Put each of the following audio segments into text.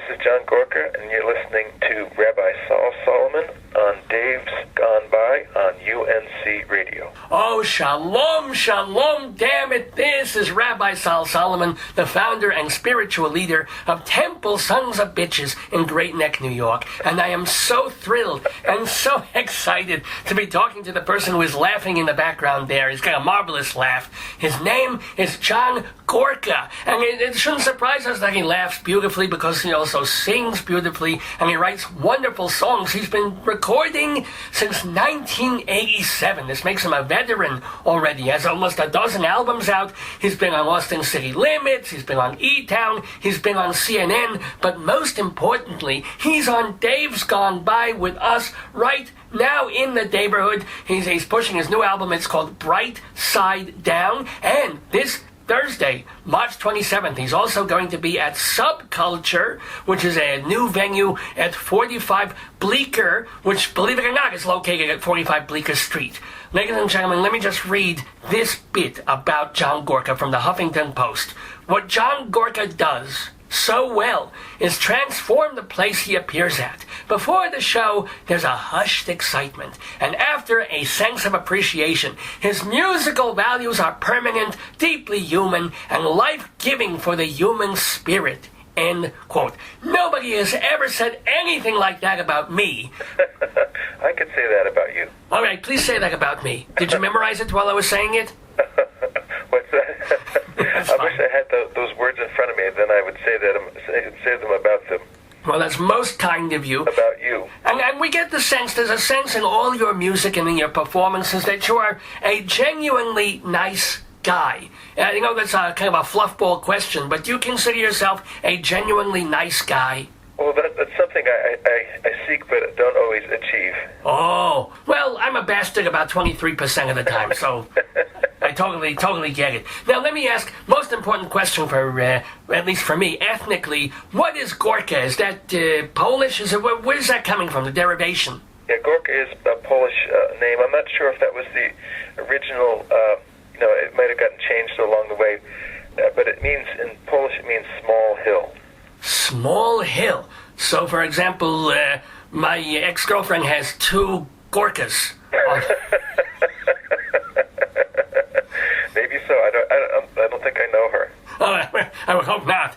is John Gorka, and you're listening to Rabbi Sol Solomon on Dave's Gone By on UNC Radio. Oh, shalom, shalom, damn it. This is Rabbi Sol Solomon, the founder and spiritual leader of Temple Sons of Bitches in Great Neck, New York. And I am so thrilled and so excited to be talking to the person who is laughing in the background there. He's got a marvelous laugh. His name is John Gorka. And it shouldn't surprise us that he laughs beautifully, because he also sings beautifully and he writes wonderful songs. He's been recording since 1987. This makes him a veteran already. He has almost a dozen albums out. He's been on Austin City Limits. He's been on E-Town. He's been on CNN. But most importantly, he's on Dave's Gone By with us right now in the neighborhood. He's pushing his new album. It's called Bright Side Down. And this Thursday, March 27th, he's also going to be at Subculture, which is a new venue at 45 Bleecker, which, believe it or not, is located at 45 Bleecker Street. Ladies and gentlemen, let me just read this bit about John Gorka from the Huffington Post. What John Gorka does so well is transform the place he appears at. Before the show, there's a hushed excitement, and after, a sense of appreciation. His musical values are permanent, deeply human, and life-giving for the human spirit. End quote. Nobody has ever said anything like that about me. I could say that about you. All right, please say that about me. Did you memorize it while I was saying it? What's that? I wish I had those words in front of me, then I would say them about them. Well, that's most kind of you. About you. And we get the sense, there's a sense in all your music and in your performances that you are a genuinely nice guy. You know, that's a kind of a fluffball question, but do you consider yourself a genuinely nice guy? Well, that's something I seek but don't always achieve. Oh, well, I'm a bastard about 23% of the time, so I totally get it. Now, let me ask, most important question for, at least for me, ethnically, what is Gorka? Is that Polish? Where's that coming from, the derivation? Yeah, Gorka is a Polish name. I'm not sure if that was the original, it might have gotten changed along the way, but it means, in Polish, it means small hill. Small hill. So, for example, my ex-girlfriend has 2 Gorkas. Maybe so. I don't think I know her. Oh, I would hope not.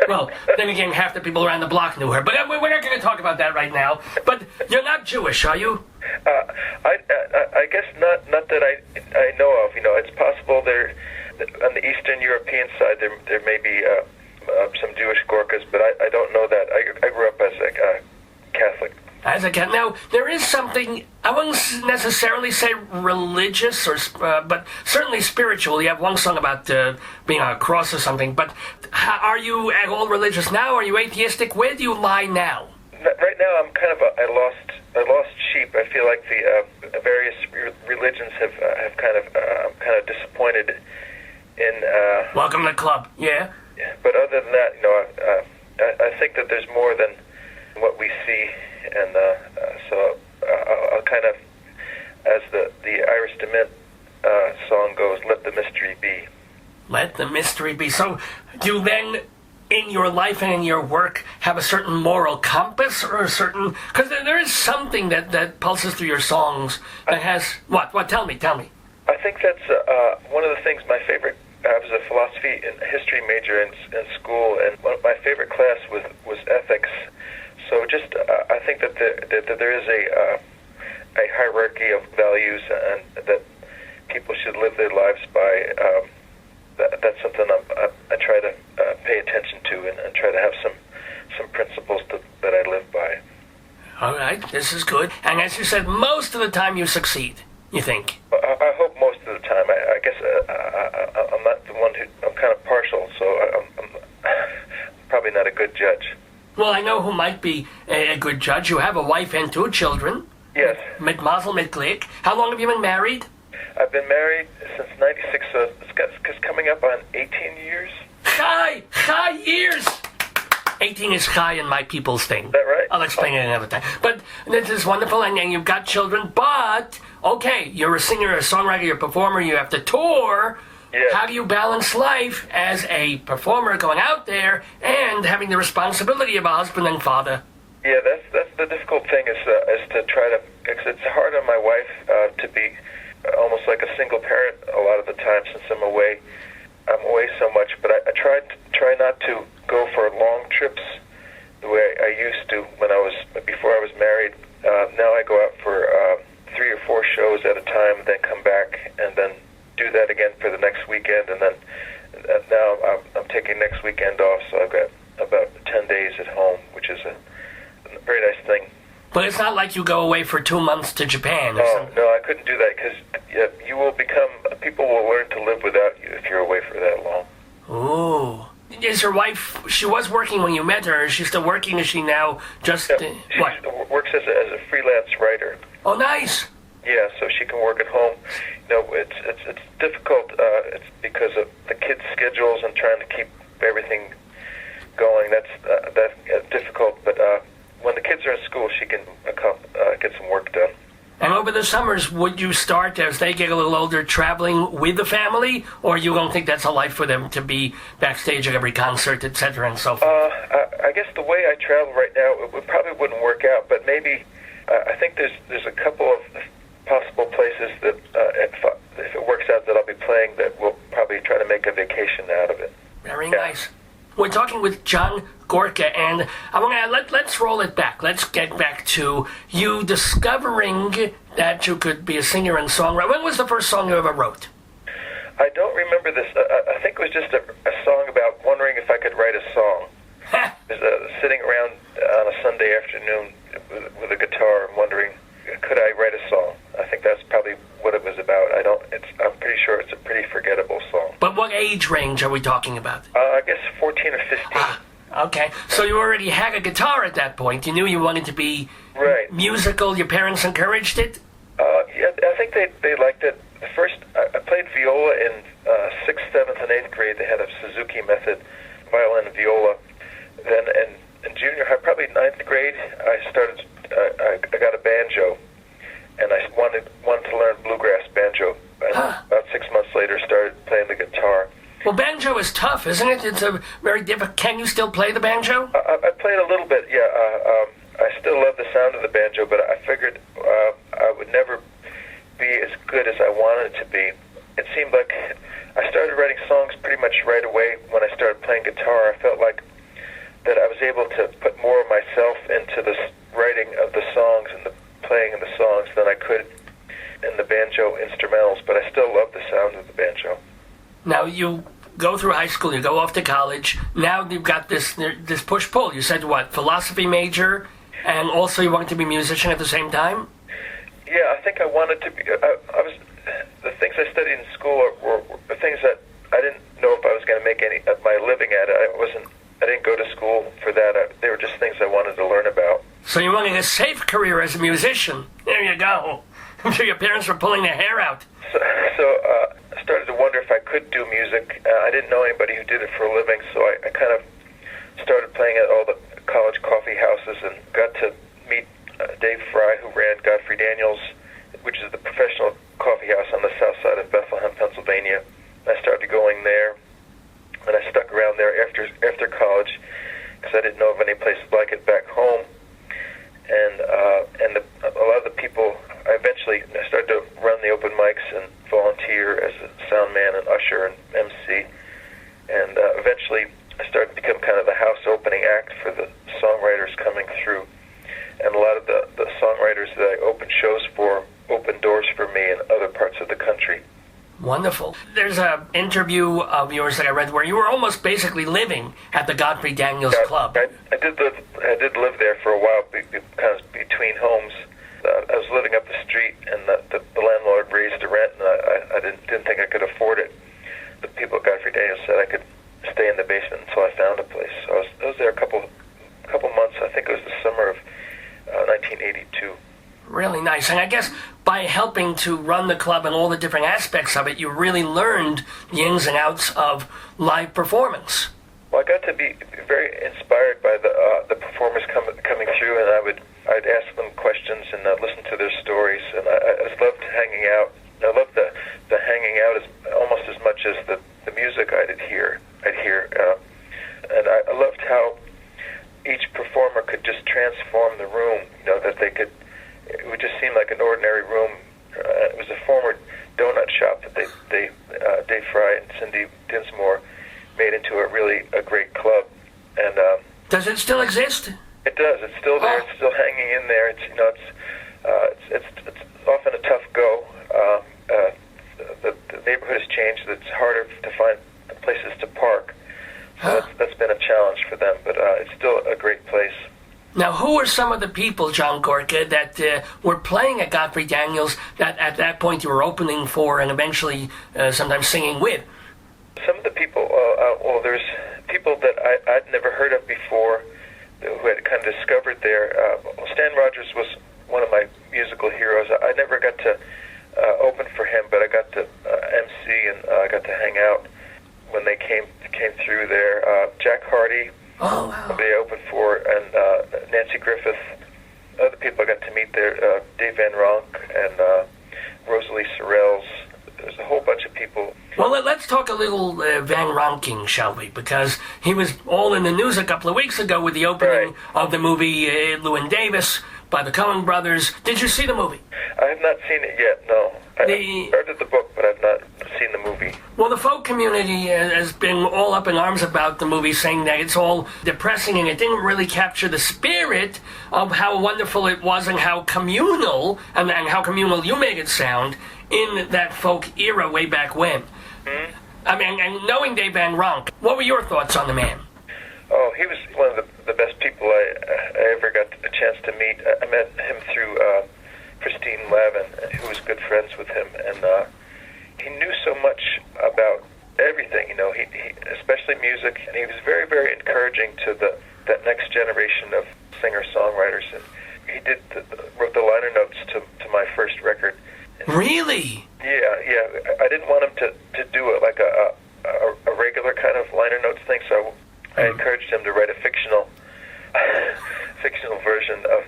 Well, then again, half the people around the block knew her. But we're not going to talk about that right now. But you're not Jewish, are you? I guess not that I know of. It's possible there on the Eastern European side there may be some Jewish Gorkas, but I don't know that. I grew up as a Catholic. As a Catholic. Now, there is something, I wouldn't necessarily say religious, but certainly spiritual. You have one song about being on a cross or something, but are you at all religious now? Are you atheistic? Where do you lie now? Right now, I'm kind of a lost sheep. I feel like the various religions have kind of disappointed in. Welcome to the club. Yeah. But other than that, I think that there's more than what we see, and so I'll kind of, as the Irish Dement song goes, let the mystery be. Let the mystery be. So, do you then, in your life and in your work, have a certain moral compass, or a certain, because there is something that pulses through your songs that has, what? Tell me. I think that's one of the things, my favorite. I was a philosophy and history major in school, and one of my favorite class was ethics. So just I think that there is a hierarchy of values, and that people should live their lives by. That's something I try to pay attention to, and try to have some principles that I live by. All right, this is good. And as you said, most of the time you succeed, you think? I hope most of the time. I guess I'm not the one I'm kind of partial, so I'm probably not a good judge. Well, I know who might be a good judge. You have a wife and 2 children. Yes. Mit Mazel, mit Glück. How long have you been married? I've been married since '96, so it's coming up on 18 years. Chai years! 18 is chai in my people's thing. Is that right? I'll explain it another time. But this is wonderful, and you've got children, but, okay, you're a singer, a songwriter, you're a performer, you have to tour, Yes. How do you balance life as a performer going out there and having the responsibility of a husband and father? Yeah, that's the difficult thing is to try to. It's hard on my wife to be almost like a single parent a lot of the time since I'm away. I'm away so much, but I try not to go for long trips the way I used to before I was married. Now I go out for 3 or 4 shows at a time, then come back and then do that again for the next weekend, and then now I'm taking next weekend off, so I've got about 10 days at home, which is a very nice thing. But it's not like you go away for 2 months to Japan or something. No, I couldn't do that because people will learn to live without you if you're away for that long. Ooh. Is your wife, she was working when you met her, is she still working? Is she now just... She works as a freelance writer. Oh, nice. Yeah, so she can work at home. It's difficult. It's because of the kids' schedules and trying to keep everything going. That's difficult. But when the kids are in school, she can get some work done. And over the summers, would you start, as they get a little older, traveling with the family? Or you don't think that's a life for them to be backstage at every concert, etc., and so forth? I guess the way I travel right now, it probably wouldn't work out. But maybe, I think there's a couple of possible places that, if it works out, that I'll be playing that we'll probably try to make a vacation out of it. Very nice. We're talking with John Gorka, and I want to let's roll it back. Let's get back to you discovering that you could be a singer and songwriter. When was the first song you ever wrote? I don't remember this. I think it was just a song about wondering if I could write a song. Sitting around on a Sunday afternoon with a guitar and wondering, could I write a song? I think that's probably what it was about. I'm pretty sure it's a pretty forgettable song. But what age range are we talking about? I guess 14 or 15. Okay. So you already had a guitar at that point. You knew you wanted to be musical. Your parents encouraged it? Yeah, I think they liked it. First, I played viola in 6th, 7th, and 8th grade. They had a Suzuki method, violin and viola. Then in junior high, probably 9th grade, I got a banjo, and I wanted to learn bluegrass banjo. And about 6 months later, started playing the guitar. Well, banjo is tough, isn't it? It's a very difficult. Can you still play the banjo? I played a little bit, yeah. I still love the sound of the banjo, but I figured I would never be as good as I wanted it to be. It seemed like I started writing songs pretty much right away when I started playing guitar. I felt like that I was able to put more of myself into the writing of the songs and the playing of the songs than I could in the banjo instrumentals, but I still love the sound of the banjo. Now, you go through high school, you go off to college. Now you've got this push-pull. You said, what, philosophy major, and also you wanted to be a musician at the same time? Yeah, I think I wanted to be. The things I studied in school were the things that I didn't know if I was going to make any of my living at it. I didn't go to school for that. They were just things I wanted to learn about. So you wanted a safe career as a musician. There you go. I'm sure your parents were pulling their hair out. So I started to wonder if I could do music. I didn't know anybody who did it for a living, so I kind of started playing at all the college coffee houses and got to meet Dave Fry, who ran Godfrey Daniels, which is the professional coffee house on the south side of Bethlehem, Pennsylvania. I started going there, and I stuck around there after college because I didn't know of any place like it back home. And a lot of the people, I started to run the open mics and volunteer as a sound man and usher and MC. And eventually I started to become kind of the house opening act for the songwriters coming through. And a lot of the songwriters that I opened shows for opened doors for me in other parts of the country. Wonderful. There's an interview of yours that I read where you were almost basically living at the Godfrey Daniels Club. I did live there for a while, kind of between homes. I was living up the street, and the landlord raised the rent, and I didn't think I could afford it. The people at Godfrey Daniels said I could stay in the basement until I found a place. So I was there a couple months. I think it was the summer of 1982. Really nice. And I guess by helping to run the club and all the different aspects of it, you really learned the ins and outs of live performance. Well, I got to be very inspired by the performers coming through, and I'd ask them questions and listen to their stories, and I just loved hanging out. I loved the hanging out almost as much as drummer could just transform the room. That they could. It would just seem like an ordinary room. It was a former donut shop that Dave Fry and Cindy Dinsmore made into a great club. And does it still exist? It does. It's still there. It's still hanging in there. It's often a tough go. The neighborhood has changed. It's harder to find places to park. So that's been a challenge for them. But it's still a great place. Now, who were some of the people, John Gorka, that were playing at Godfrey Daniels that at that point you were opening for and eventually sometimes singing with? Some of the people, there's people that I'd never heard of before who had kind of discovered there. Stan Rogers was one of my musical heroes. I never got to open for him, but I got to MC and I got to hang out when they came through there. Jack Hardy. Oh, wow. They opened for, and Nanci Griffith. Other people I got to meet there, Dave Van Ronk and Rosalie Sorrels. There's a whole bunch of people. Well, let's talk a little Van Ronking, shall we? Because he was all in the news a couple of weeks ago with the opening of the movie Llewyn Davis by the Coen brothers. Did you see the movie? I have not seen it yet, no. I've heard the book, but I've not seen the movie. Well, the folk community has been all up in arms about the movie, saying that it's all depressing and it didn't really capture the spirit of how wonderful it was and how communal, and how communal you made it sound in that folk era way back when. Mm-hmm. I mean, and knowing Dave Van Ronk, what were your thoughts on the man? Oh, he was one of the best people I ever got a chance to meet. I met him through Christine Lavin, who was good friends with him, and he knew so much about everything, he especially music, and he was very, very encouraging to that next generation of singer-songwriters, and he wrote the liner notes to my first record. Really? Yeah. I didn't want him to do it like a regular kind of liner notes thing, so I encouraged him to write a fictional version of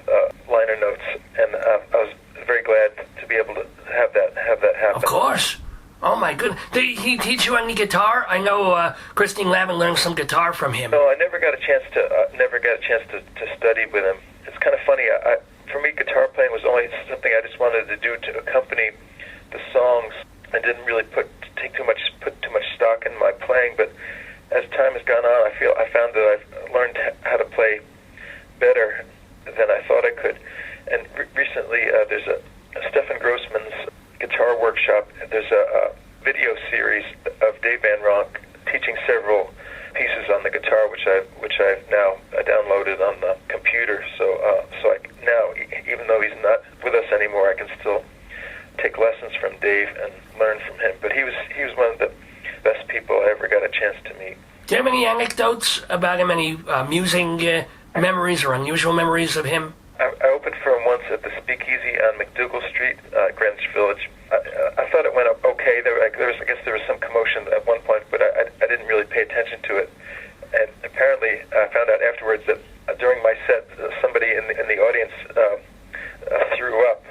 liner notes, and I was very glad to be able to have that happen. Of course. Oh my goodness. Did he teach you any guitar? I know Christine Lavin learned some guitar from him. No, I never got a chance to study with him. It's kind of funny. For me, guitar playing was only something I just wanted to do to accompany the songs. I didn't really put too much stock in my playing, but as time has gone on, I found that I've learned how to play better than I thought I could. And recently, there's a Stefan Grossman's guitar workshop. There's a video series of Dave Van Ronk teaching several pieces on the guitar, which I've now downloaded on the computer. So I now, even though he's not with us anymore, I can still take lessons from Dave and learn from him. But he was one of the best people I ever got a chance to meet. Do you have any anecdotes about him? Any amusing memories or unusual memories of him? I opened for him once at the Speakeasy on McDougal Street, Greenwich Village. I thought it went okay. I guess there was some commotion at one point, but I didn't really pay attention to it. And apparently, I found out afterwards that during my set, somebody in the audience threw up.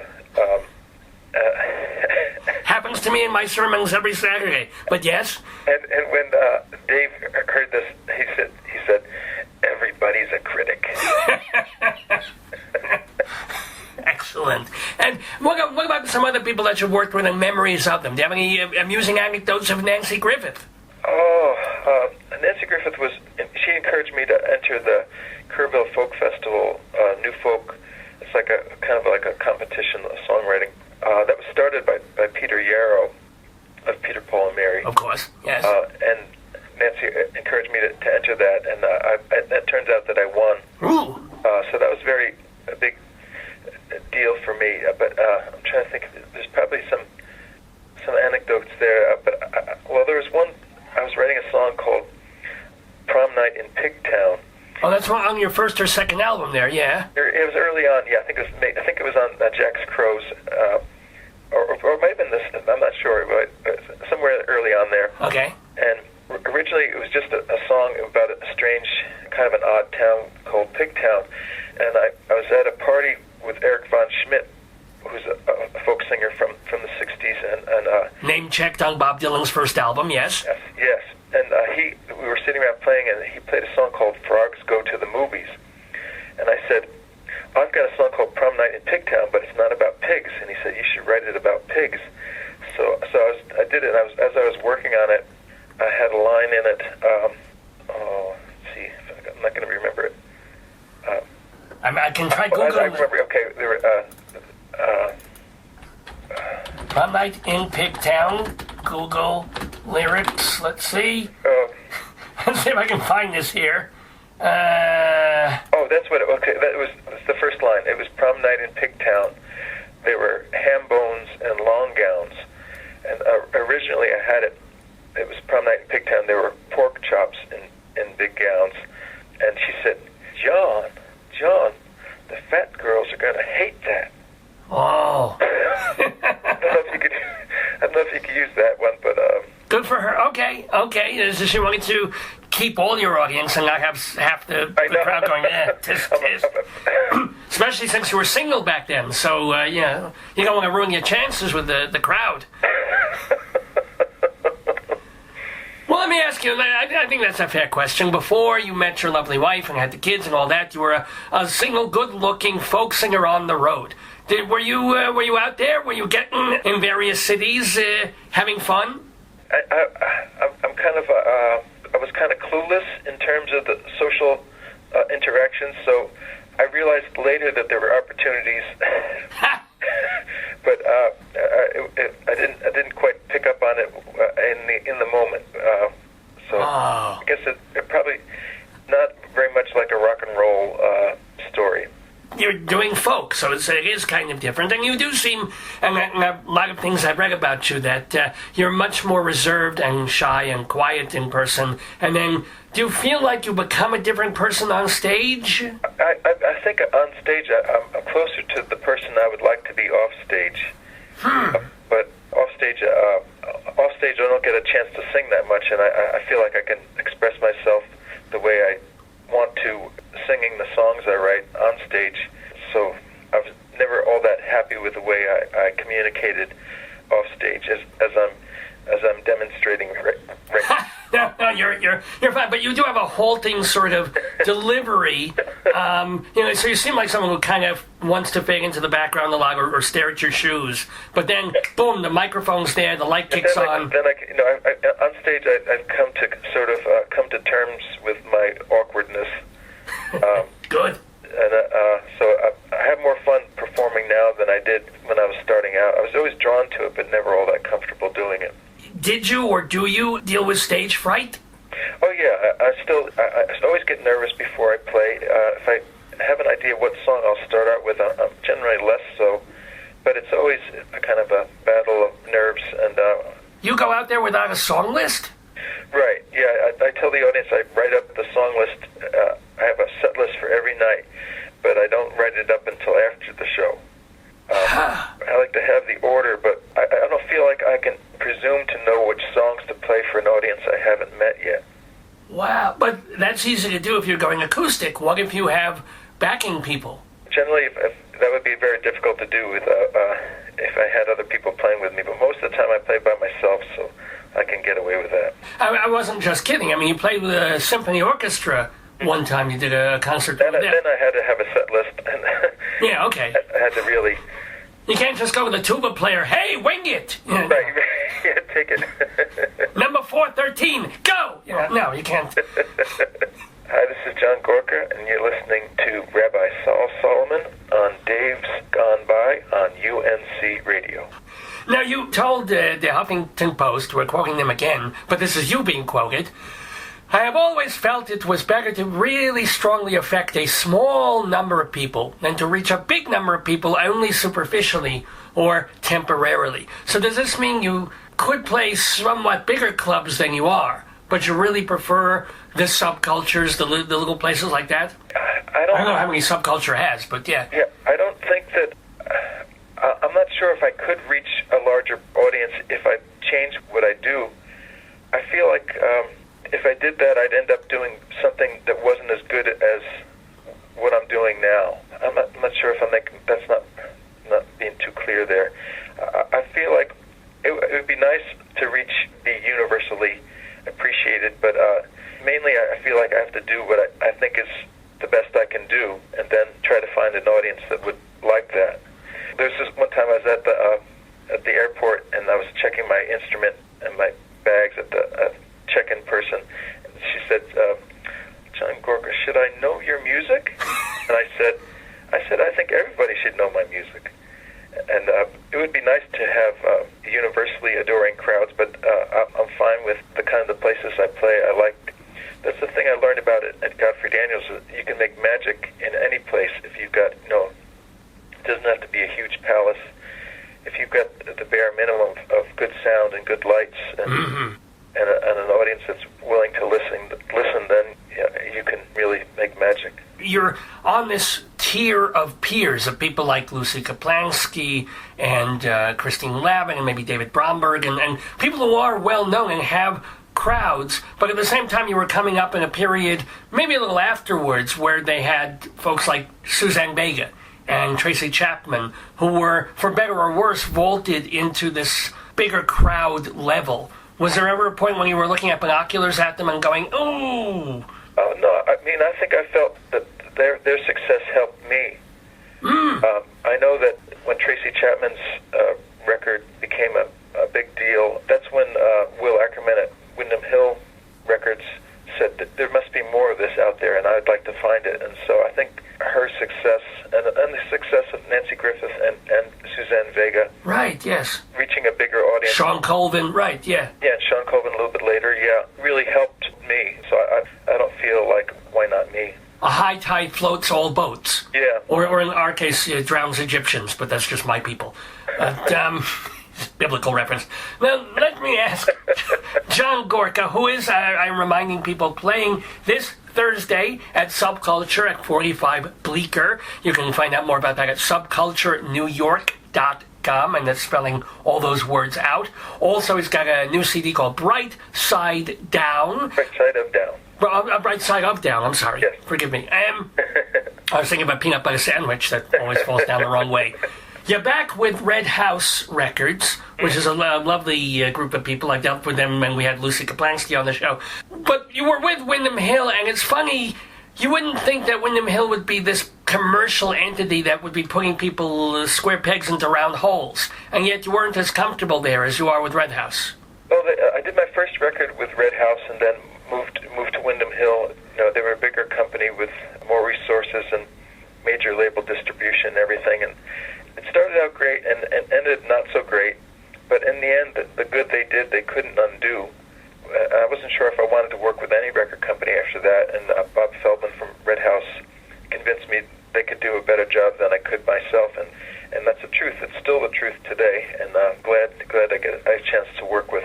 Happens to me in my sermons every Saturday. But yes. And when Dave heard this, he said, "Everybody's a critic." Excellent. And what about some other people that you've worked with and memories of them? Do you have any amusing anecdotes of Nanci Griffith? Oh, Nanci Griffith she encouraged me to enter the Kerrville Folk Festival, New Folk. It's like a kind of like a competition of songwriting that was started by Peter Yarrow of Peter, Paul, and Mary. Of course, yes. And Nanci encouraged me to enter that, and it turns out that I won. Ooh. So that was a big deal for me. But I'm trying to think. There's probably some anecdotes there. But there was one. I was writing a song called "Prom Night in Pigtown." Oh, that's on your first or second album there, yeah? It was early on. Yeah, I think it was on Jack's Crows, or it might have been this. I'm not sure, but somewhere early on there. Okay. And originally, it was just a song about a strange, kind of an odd town called Pigtown. And I was at a party with Eric von Schmidt, who's a folk singer from the 60s. And name checked on Bob Dylan's first album, yes? Yes. And we were sitting around playing, and he played a song called "Frogs Go to the Movies." And I Night in Pigtown, but it's not about pigs. And he said, you should write it about pigs. So I did it, and as I was working on it, I had a line in it. Let's see, I'm not going to remember it. I can try Googling. I remember. Okay, there were. Prom Night in Pigtown. Google lyrics. Let's see. Let's see if I can find this here. That's what. Okay, that's the first line. It was Prom Night in Pigtown. There were ham bones and long gowns, and originally I had it. It was Prom Night in Pigtown. There were pork chops in big gowns, and she said, John, the fat girls are going to hate that. Oh. I don't know if you could use that one, but good for her. Okay. So she wanted to keep all your audience and not have half the crowd going, tisk. Especially since you were single back then. So you don't want to ruin your chances with the crowd. Well, let me ask you, I think that's a fair question. Before you met your lovely wife and had the kids and all that, you were a single, good-looking folk singer on the road. Were you out there? Were you getting in various cities, having fun? I'm kind of I was kind of clueless in terms of the social interactions, so I realized later that there were opportunities, but I didn't quite pick up on it in the moment. I guess it probably not very much like a rock and roll story. You're doing folk, so it is kind of different. And you do seem, and a lot of things I've read about you, that you're much more reserved and shy and quiet in person. And then, do you feel like you become a different person on stage? I think on stage I'm closer to the person I would like to be off stage. But off stage I don't get a chance to sing that much, and I feel like I can express myself the way I want to, singing the songs I write on stage. So I was never all that happy with the way I communicated off stage as I'm demonstrating right now. No, you're fine, but you do have a halting sort of delivery. So you seem like someone who kind of wants to fade into the background a lot or stare at your shoes. But then, boom, the microphone's there, the light kicks on. On stage, I've come to sort of come to terms with my awkwardness. Good. And so I have more fun performing now than I did when I was starting out. I was always drawn to it, but never all that comfortable doing it. Did you or do you deal with stage fright? Oh yeah, I always get nervous before I play. If I have an idea what song I'll start out with, I'm generally less so. But it's always a kind of a battle of nerves. And you go out there without a song list? Right. Yeah, I tell the audience I write up the song list. I have a set list for every night, but I don't write it up until after the show. I like to have the order, but I don't feel like I can presume to know which songs to play for an audience I haven't met yet. Wow, but that's easy to do if you're going acoustic. What if you have backing people? Generally, if that would be very difficult to do with if I had other people playing with me, but most of the time I play by myself, so I can get away with that. I wasn't just kidding. I mean, you played with a symphony orchestra one time. You did a concert then with them. Then I had to have a set list. And yeah, okay. I had to really... You can't just go with a tuba player. Hey, wing it! Right, yeah, take it. Number 413, go! No, you can't. Hi, this is John Gorka, and you're listening to Rabbi Sol Solomon on Dave's Gone By on UNC Radio. Now, you told the Huffington Post, we're quoting them again, but this is you being quoted, I have always felt it was better to really strongly affect a small number of people than to reach a big number of people only superficially or temporarily. So does this mean you could play somewhat bigger clubs than you are, but you really prefer the subcultures, the little places like that? I don't know how many subculture has, but yeah. Yeah, I don't think that... I'm not sure if I could reach a larger audience if I changed what I do. I feel like... if I did that, I'd end up doing something that wasn't as good as what I'm doing now. I'm not sure if that's not being too clear there. I feel like it would be nice to be universally appreciated, but mainly I feel like I have to do what I think is the best I can do, and then try to find an audience that would like that. There's this one time I was at the airport, and I was checking my instrument and my bags at the check-in person. And she said, John Gorka, should I know your music? And I said, I think everybody should know my music. And it would be nice to have universally adoring crowds, but I'm fine with the kind of places I play. That's the thing I learned about it at Godfrey Daniels. You can make magic in any place if you've got, it doesn't have to be a huge palace. If you've got the bare minimum of good sound and good lights and an audience that's willing to listen, then you can really make magic. You're on this tier of peers of people like Lucy Kaplansky and Christine Lavin and maybe David Bromberg and people who are well known and have crowds, but at the same time you were coming up in a period, maybe a little afterwards, where they had folks like Suzanne Vega and Tracy Chapman, who were, for better or worse, vaulted into this bigger crowd level. Was there ever a point when you were looking at binoculars at them and going, ooh? No, I think I felt that their success helped me. I know that when Tracy Chapman's record became a big deal, that's when Will Ackerman at Windham Hill Records said that there must be more of this out there, and I'd like to find it. And so I think her success and the success of Nanci Griffith and Suzanne Vega, right, yes, reaching a bigger audience. Sean Colvin, right, yeah, and Sean Colvin a little bit later, really helped me. So I don't feel like, why not me? A high tide floats all boats. Yeah. Or in our case, drowns Egyptians, but that's just my people. Biblical reference. Now, let me ask John Gorka, who is, I'm reminding people, playing this Thursday at Subculture at 45 Bleecker. You can find out more about that at subculturenewyork.com, and that's spelling all those words out. Also, he's got a new CD called Bright Side Down. Bright Side of Down. Bright Side of Down, I'm sorry. Yes. Forgive me. I was thinking about peanut butter sandwich that always falls down the wrong way. You're back with Red House Records, which is a lovely group of people. I dealt with them when we had Lucy Kaplansky on the show. But you were with Windham Hill, and it's funny, you wouldn't think that Windham Hill would be this commercial entity that would be putting people square pegs into round holes, and yet you weren't as comfortable there as you are with Red House. Well, I did my first record with Red House and then moved to Windham Hill. They were a bigger company with more resources and major label distribution and everything, and it started out great and ended not so great, but in the end, the good they did, they couldn't undo. I wasn't sure if I wanted to work with any record company after that, and Bob Feldman from Red House convinced me they could do a better job than I could myself, and that's the truth. It's still the truth today, and I'm glad I get a chance to work with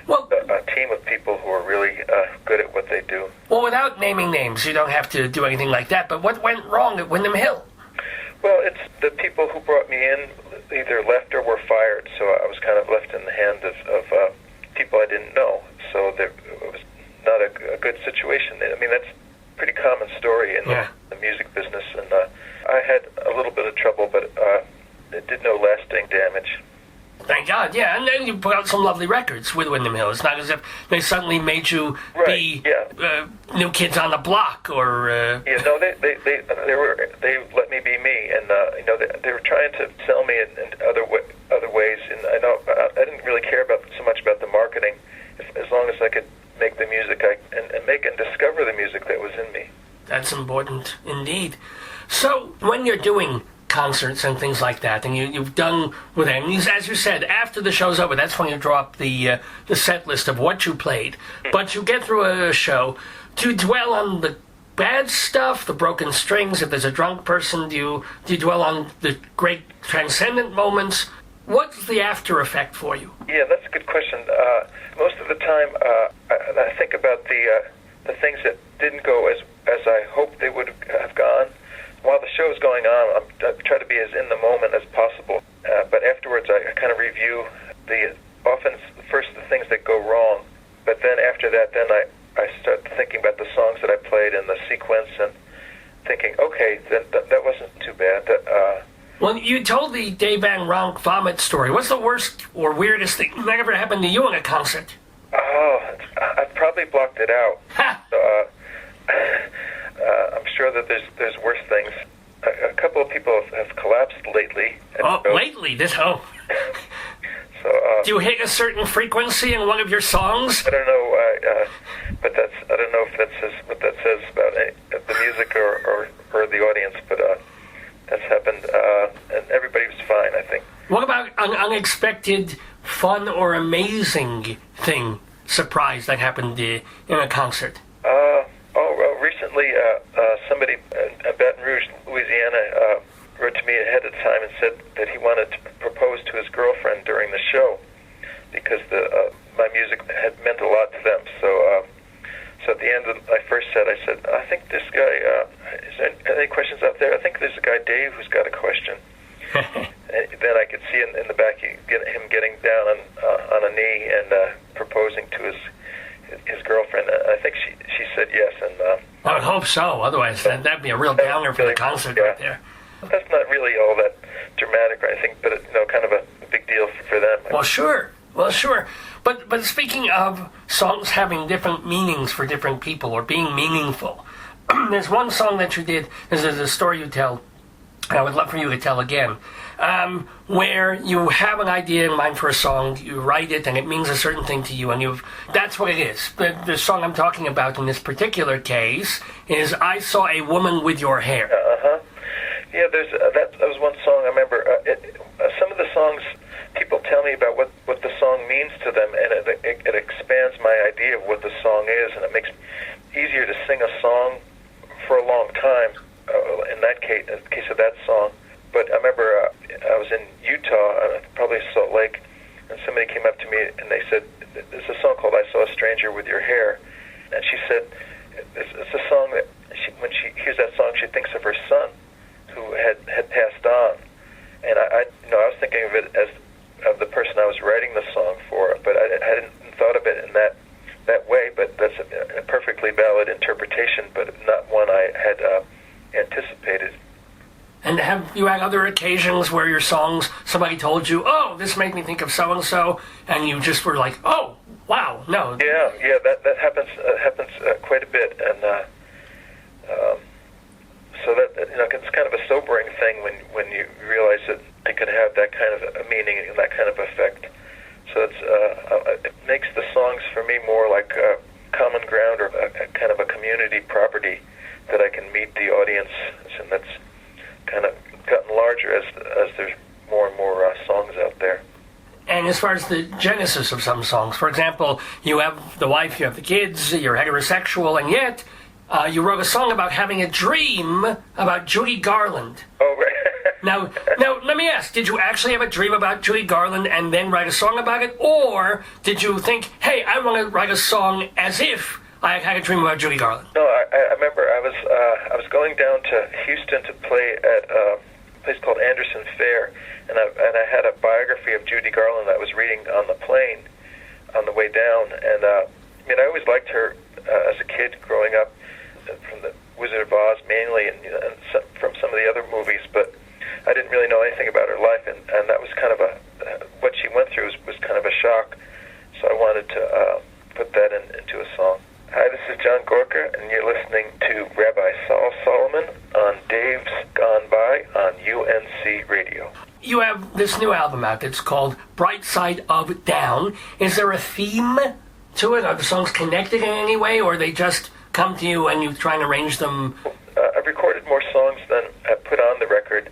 a team of people who are really good at what they do. Well, without naming names, you don't have to do anything like that, but what went wrong at Windham Hill? Well, it's the people who brought me in either left or were fired, so I was kind of left in the hands of people I didn't know. So it was not a good situation. I mean, that's a pretty common story in the music business, and I had a little bit of trouble, but it did no lasting damage. Thank God, yeah. And then you put out some lovely records with Windham Hill. It's not as if they suddenly made you be New Kids on the Block or... No, they let me be me, and they were trying to sell me in other ways, and I didn't really care so much about the marketing, as long as I could make the music and make and discover the music that was in me. That's important indeed. So when you're doing concerts and things like that, and you've done with them, as you said, after the show's over, that's when you draw up the set list of what you played. But you get through a show, do you dwell on the bad stuff, the broken strings? If there's a drunk person, do you dwell on the great transcendent moments? What's the after effect for you? Yeah, that's a good question. Most of the time, I think about the things that didn't go as I hoped they would have gone. While the show is going on, I try to be as in the moment as possible. But afterwards, I kind of review often first the things that go wrong. But then after that, then I start thinking about the songs that I played and the sequence and thinking, okay, that wasn't too bad. Well, you told the Dave and Ronk vomit story. What's the worst or weirdest thing that ever happened to you in a concert? Oh, I probably blocked it out. Ha! I'm sure that there's worse things. a couple of people have collapsed lately. Lately? So, do you hit a certain frequency in one of your songs? I don't know, but I don't know if that says what that says about the music or the audience, but that's happened, and everybody was fine, I think. What about an unexpected, fun, or amazing surprise that happened in a concert? Recently, somebody in Baton Rouge, Louisiana, wrote to me ahead of time and said that he wanted to propose to his girlfriend during the show because my music had meant a lot to them. So at the end of my first set, I said, I think this guy, is there any questions out there? I think there's a guy, Dave, who's got a question. And then I could see in the back him getting down on a knee and proposing to his girlfriend. I think she said yes. And I would hope so. Otherwise, that'd be a real downer for the concert right there. That's not really all that dramatic, I think, but kind of a big deal for them. Well, sure. But speaking of songs having different meanings for different people or being meaningful, there's one song that you did. There's a story you tell. I would love for you to tell again, where you have an idea in mind for a song, you write it, and it means a certain thing to you, and that's what it is. The song I'm talking about in this particular case is I Saw a Woman with Your Hair. Yeah, that was one song I remember. Some of the songs, people tell me about what the song means to them, and it expands my idea of what the song is, and it makes it easier to sing a song for a long time. In the case of that song. But I remember I was in Utah, probably Salt Lake, and somebody came up to me and they said, there's a song called I Saw a Stranger with Your Hair. And she said, it's a song that when she hears that song, she thinks of her son who had passed on. And I was thinking of it as of the person I was writing the song for, but I hadn't thought of it in that way. But that's a perfectly valid interpretation, but not one I had anticipated. And have you had other occasions where your songs, somebody told you, oh, this made me think of so-and-so, and you just were like, oh, wow, no. Yeah, that happens quite a bit, and so that it's kind of a sobering thing when you realize that it can have that kind of a meaning and that kind of effect. So it makes the songs for me more like common ground or a kind of a community property that I can meet the audience, and that's kind of gotten larger as there's more and more songs out there. And as far as the genesis of some songs, for example, you have the wife, you have the kids, you're heterosexual, and yet you wrote a song about having a dream about Judy Garland. Oh, right. Now, let me ask, did you actually have a dream about Judy Garland and then write a song about it? Or did you think, hey, I want to write a song as if I had a dream about Judy Garland? No, I remember I was going down to Houston to play at a place called Anderson Fair, and I had a biography of Judy Garland I was reading on the plane on the way down, and I always liked her as a kid growing up, from the Wizard of Oz mainly, and from some of the other movies, but I didn't really know anything about her life, and that was kind of what she went through was kind of a shock, so I wanted to put that into a song. Hi, this is John Gorka, and you're listening to Rabbi Sol Solomon on Dave's Gone By on UNC Radio. You have this new album out. It's called Bright Side of Down. Is there a theme to it? Are the songs connected in any way, or they just come to you and you try and arrange them? I've recorded more songs than I put on the record.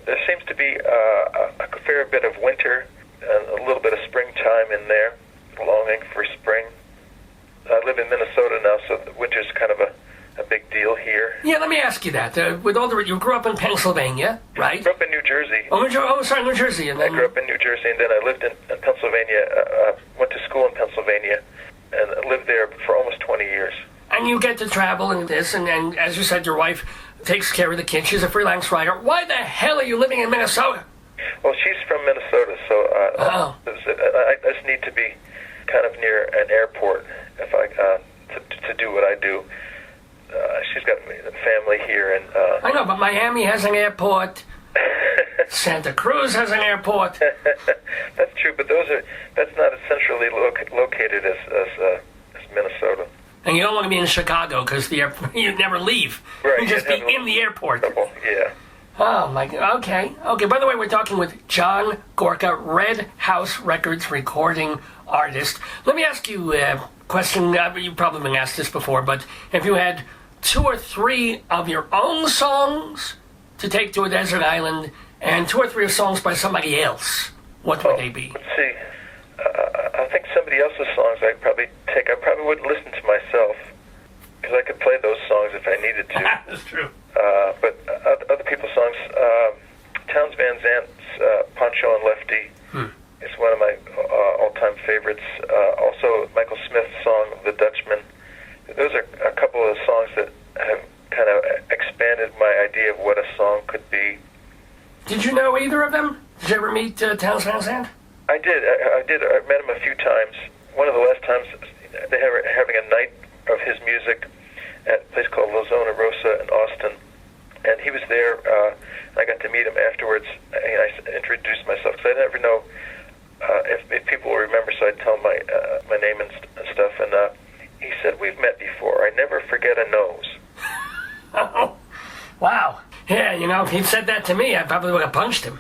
There seems to be a fair bit of winter and a little bit of springtime in there, longing for spring. I live in Minnesota now, so the winter's kind of a big deal here. Yeah, let me ask you that. You grew up in Pennsylvania, right? I grew up in New Jersey. New Jersey. And then... I grew up in New Jersey, and then I lived in Pennsylvania, went to school in Pennsylvania, and lived there for almost 20 years. And you get to travel and this, and as you said, your wife takes care of the kids. She's a freelance writer. Why the hell are you living in Minnesota? Well, she's from Minnesota, so I just need to be kind of near an airport if I to do what I do. She's got family here, and I know, but Miami has an airport. Santa Cruz has an airport. That's true, but that's not as centrally located as Minnesota. And you don't want to be in Chicago because you'd never leave. Right, you'd just be in the airport. Yeah. Oh, my God. Okay. Okay, by the way, we're talking with John Gorka, Red House Records recording artist. Let me ask you a question. You've probably been asked this before, but if you had 2 or 3 of your own songs to take to a desert island and 2 or 3 songs by somebody else, what would they be? Let's see. I think somebody else's songs I'd probably take. I probably wouldn't listen to myself because I could play those songs if I needed to. That's true. But other people's songs, Townes Van Zandt's Poncho and Lefty is one of my all-time favorites. Also, Michael Smith's song, The Dutchman. Those are a couple of songs that have kind of expanded my idea of what a song could be. Did you know either of them? Did you ever meet Townes Van Zandt? I did. I did. I met him a few times. One of the last times, they were having a night of his music at a place called La Zona Rosa in Austin. And he was there. I got to meet him afterwards, and I introduced myself, because I never know if people will remember, so I'd tell my name and stuff. And he said, "We've met before. I never forget a nose." Oh, wow. Yeah, you know, if he'd said that to me, I probably would have punched him.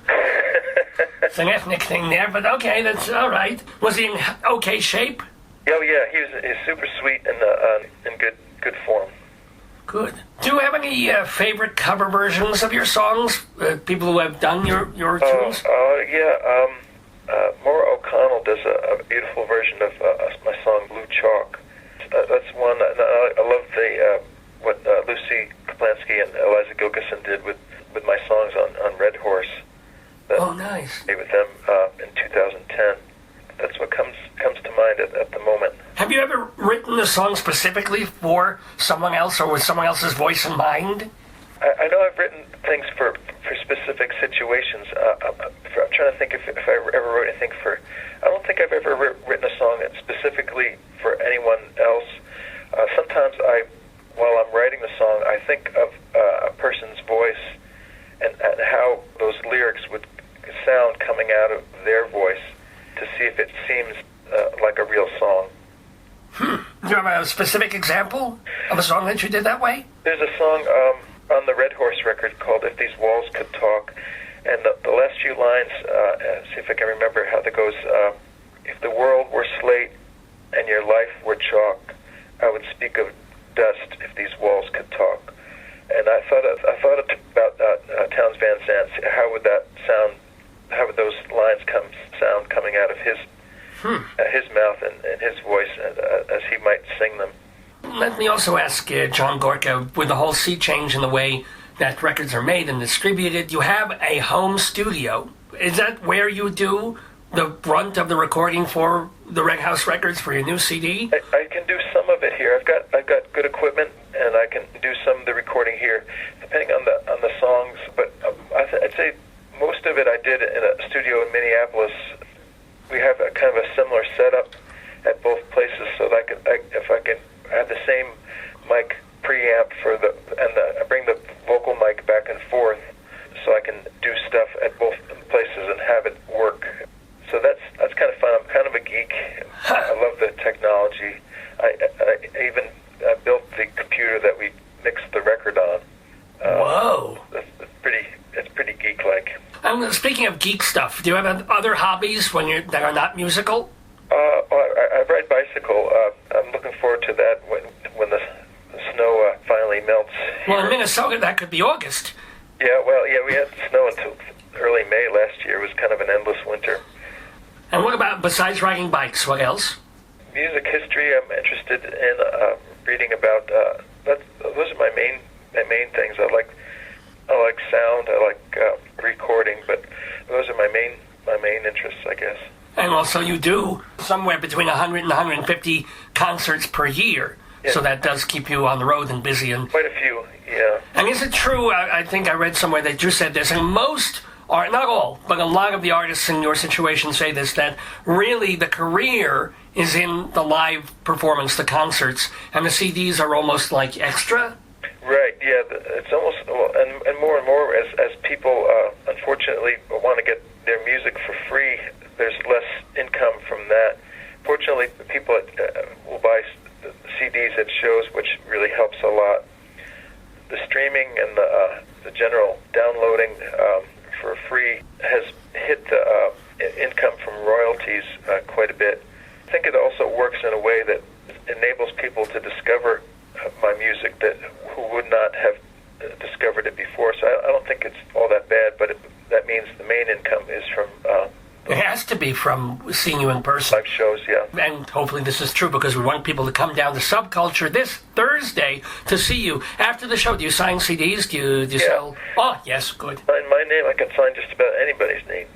It's an ethnic thing there, but okay, that's all right. Was he in okay shape? Oh, yeah, he's super sweet and in good form. Good. Do you have any favorite cover versions of your songs? People who have done your tunes? Yeah. Maura O'Connell does a beautiful version of my song Blue Chalk. That's one. I love what Lucy Kaplansky and Eliza Gilkison did with my songs on Red Horse. Oh, nice. With them in 2010. That's what comes to mind at the moment. Have you ever written a song specifically for someone else or with someone else's voice in mind? I know I've written things for specific situations. I'm trying to think if I ever wrote anything for... I don't think I've ever written a song specifically for anyone else. Sometimes while I'm writing the song, I think of a person's voice and how those lyrics would sound coming out of their voice to see if it seems like a real song. Do you have a specific example of a song that you did that way? There's a song on the Red Horse record called If These Walls Could Talk, and the last few lines, see if I can remember how that goes. If the world were slate and your life were chalk, I would speak of dust if these walls could talk. And I thought about Townes Van Zandt. How would that sound? How would those lines sound coming out of his mouth and his voice as he might sing them? Let me also ask John Gorka, with the whole sea change in the way that records are made and distributed, you have a home studio. Is that where you do the brunt of the recording for the Red House Records for your new CD? I can do some of it here. I've got good equipment, and I can do some of the recording here, depending on the songs. But I'd say most of it I did in a studio in Minneapolis. We have a kind of a similar setup at both places, so that if I can have the same mic preamp I bring the vocal mic back and forth, so I can do stuff at both places and have it work. So that's kind of fun. I'm kind of a geek. I love the technology. I even built the computer that we mixed the record on. Whoa! It's pretty geek-like. Speaking of geek stuff, do you have other hobbies that are not musical? I ride bicycle. I'm looking forward to that when the snow finally melts. Well, in Minnesota, that could be August. Yeah, we had snow until early May last year. It was kind of an endless winter. And what about, besides riding bikes, what else? Music history. I'm interested in reading about. Those are my main things. I like sound. I like recording, but those are my main interests, I guess. And also, you do somewhere between 100 and 150 concerts per year, yeah. So that does keep you on the road and busy. And quite a few, yeah. And is it true? I think I read somewhere that you said this, and most. Or not all, but a lot of the artists in your situation say this, that really the career is in the live performance, the concerts, and the CDs are almost like extra? Right, yeah. It's almost, and more as people, unfortunately, want to get their music for free, there's less income from that. Fortunately, people will buy CDs at shows, which really helps a lot. The streaming and the general, downloading for free has hit the income from royalties quite a bit. I think it also works in a way that enables people to discover my music that who would not have discovered it before. So I don't think it's all that bad, but that means the main income is from it has to be from seeing you in person. live shows, yeah. And hopefully this is true, because we want people to come down to Subculture this Thursday to see you. After the show, do you sign CDs? Do you sell? Oh, yes, good. Sign my name, I can sign just about anybody's name.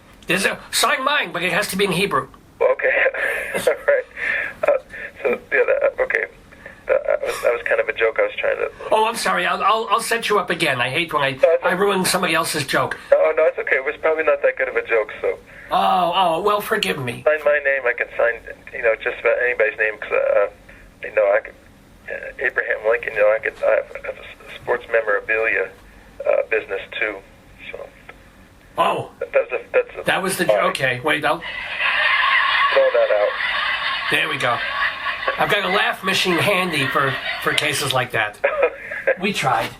Sign mine, but it has to be in Hebrew. Okay, all right. Okay. That was kind of a joke I was trying to... Oh, I'm sorry. I'll set you up again. I hate when I ruin somebody else's joke. No, it's okay. It was probably not that good of a joke, so... Oh, well, forgive me. Sign my name. I can sign, just about anybody's name, because, I could... Abraham Lincoln, I have a sports memorabilia business, too, so... Oh. That was the joke. Okay, wait, I'll... Throw that out. There we go. I've got a laugh machine handy for cases like that. We tried.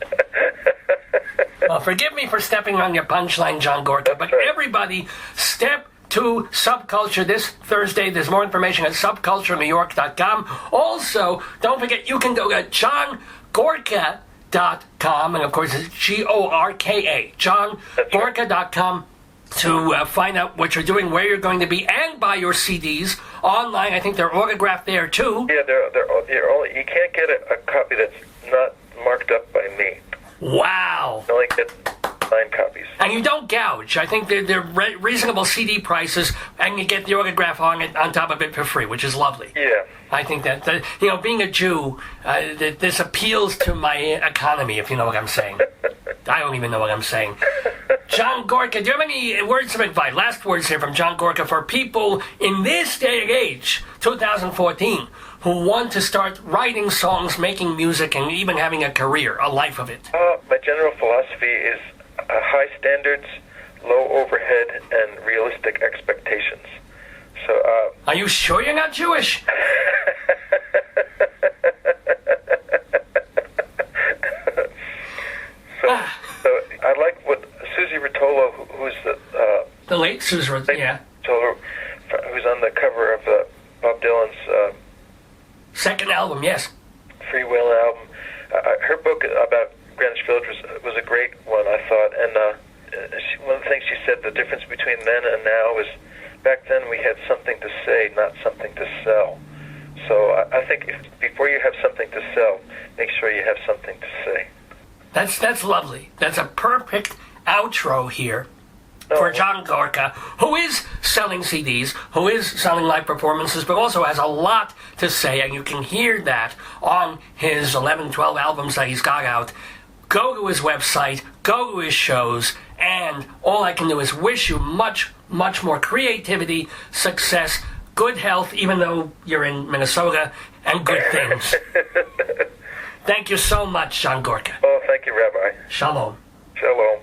Well, forgive me for stepping on your punchline, John Gorka, but everybody step to Subculture this Thursday. There's more information at subculturenewyork.com. Also, don't forget, you can go to johngorka.com, and of course it's Gorka, johngorka.com, to find out what you're doing, where you're going to be, and buy your CDs online. I think they're autographed there too. Yeah, you can't get a copy that's not marked up by me. Wow. You only get 9 copies. And you don't gouge. I think they're reasonable CD prices, and you get the autograph on top of it for free, which is lovely. Yeah. I think that being a Jew, this appeals to my economy, if you know what I'm saying. I don't even know what I'm saying. John Gorka, do you have any words of advice? Last words here from John Gorka for people in this day and age, 2014, who want to start writing songs, making music, and even having a career, a life of it. My general philosophy is high standards, low overhead, and realistic expectations. So, are you sure you're not Jewish? So I like what Susie Rotolo, who's the late Susie Rotolo, yeah. Who's on the cover of Bob Dylan's second album, yes. Free Will album. Her book about Greenwich Village was a great one, I thought. And one of the things she said, the difference between then and now is back then we had something to say, not something to sell. So I think before you have something to sell, make sure you have something to say. That's lovely. That's a perfect outro here for John Gorka, who is selling CDs, who is selling live performances, but also has a lot to say, and you can hear that on his 11, 12 albums that he's got out. Go to his website, go to his shows, and all I can do is wish you much, much more creativity, success, good health, even though you're in Minnesota, and good things. Thank you so much, John Gorka. Oh, thank you, Rabbi. Shalom. Shalom.